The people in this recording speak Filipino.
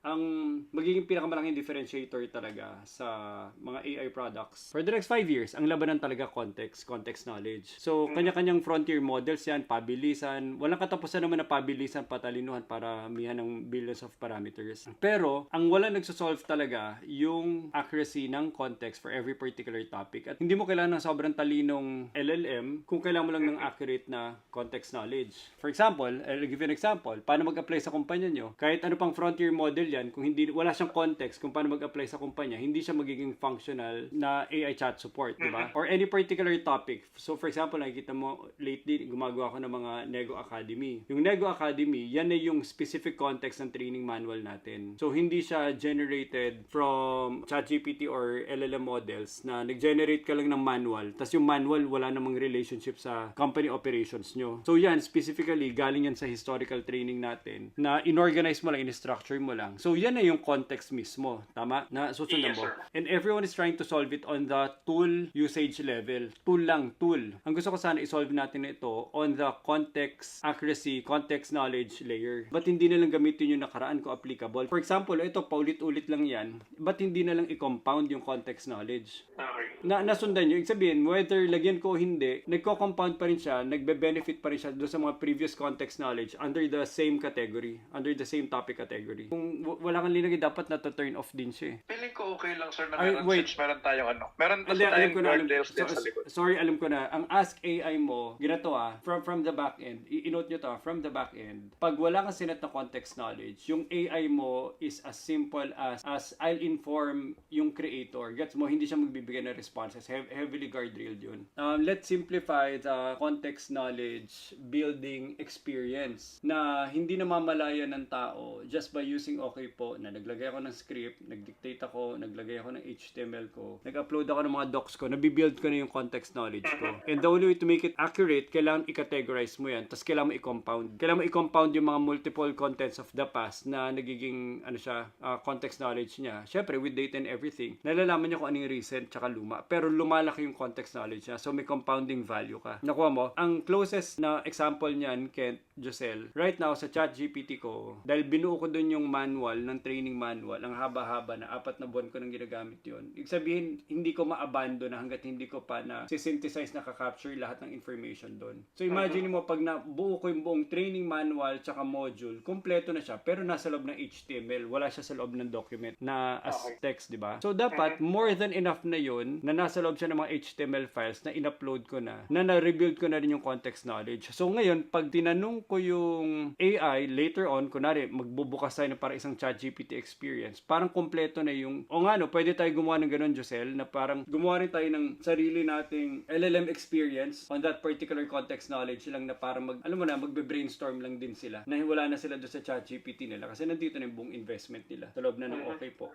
ang magiging pinakamalaking differentiator talaga sa mga AI products for the next 5 years, ang labanan talaga context knowledge. So, kanya-kanyang frontier models yan, pabilisan. Walang katapusan naman na pabilisan, patalinuhan para mihan ng billions of parameters. Pero, ang wala nagsosolve talaga yung accuracy ng context for every particular topic. At hindi mo kailangan ng sobrang talinong LLM kung kailangan mo lang ng accurate na context knowledge. For example, I'll give you an example. Paano mag-apply sa kumpanya nyo? Kahit ano pang frontier model yan, kung hindi wala siyang context kung paano mag-apply sa kumpanya, hindi siya magiging functional na AI chat support, di ba? Or any particular topic. So for example, nakikita mo lately gumagawa ko ng mga Nego Academy. Yung Nego Academy, yan ay yung specific context ng training manual natin. So hindi siya generated from ChatGPT or LLM models na nag-generate ka lang ng manual. Tapos yung manual wala namang relationship sa company operations nyo. So yan, specifically, galing yan sa historical training natin na inorganize mo lang, in-structure mo lang. So yan na yung context mismo. Tama? Na susundan mo. And everyone is trying to solve it on the tool usage level. Tool lang, tool. Ang gusto ko sana i-solve natin ito on the context accuracy, context knowledge layer. Ba't hindi na lang gamitin yung nakaraan ko applicable? For example, ito, paulit-ulit lang yan. Ba't hindi na lang i-compound yung context knowledge? Nasundan nyo. Ibig sabihin, whether lagyan ko o hindi, nagko-compound pa rin siya, nagbe-benefit pa rin siya doon sa mga previous context knowledge under the same category, under the same topic category. Kung wala kang linagay, dapat na-turn off din siya. Feeling ko okay lang, sir, na Ay, meron wait. since meron tayong ano. Meron Hindi, alam ko na. guardrails din sa likod. Sorry, alam ko na. Ang Ask AI mo, ginato from the back end, i-note nyo to from the back end. Pag wala kang sinet na context knowledge, yung AI mo is as simple as I'll inform yung creator. Gets mo, hindi siya magbibigay ng responses. Heavily guardrailed yun. Let's simplify the context knowledge building experience na hindi namamalaya ng tao just by using okay po na naglagay ako ng script, nagdictate ako, naglagay ako ng HTML ko, nag-upload ako ng mga docs ko, nabibuild ko na yung context knowledge ko. And the only way to make it accurate, kailangan i-categorize mo yan. Tapos kailangan mo i-compound. Kailangan mo i-compound yung mga multiple contents of the past na nagiging context knowledge niya. Syempre, with data and everything, nalalaman niya kung ano yung recent tsaka luma. Pero lumalaki yung context knowledge niya. So, may compounding value ka. Nakuha mo? Ang closest na example niyan, Kent, Josel, right now sa ChatGPT ko, dahil binuo ko dun yung manual, ng training manual, ang haba-haba na 4 na buwan ko nang ginagamit yun. Ibig sabihin, hindi ko ma-abandon na hanggat hindi ko pa na synthesize na ka-capture lahat ng information doon. So, imagine mo, pag nabuo ko yung buong training manual tsaka module, kompleto na siya, pero nasa loob ng HTML, wala siya sa loob ng document na as text, di ba? So, dapat, more than enough na yun, na nasa loob siya ng mga HTML files na in-upload ko na na-rebuild ko na rin yung context knowledge. So, ngayon, pag tinanong ko yung AI, later on, kunwari, magbubukas tayo na para isang ChatGPT experience, parang kompleto na yung, pwede tayo gumawa ng ganun, Josel, na parang gumawa rin tayo ng sarili nating LLM experience on that particular context knowledge lang na parang magbe-brainstorm lang din sila na wala na sila doon sa ChatGPT nila kasi nandito na yung buong investment nila sa loob na ng okay po.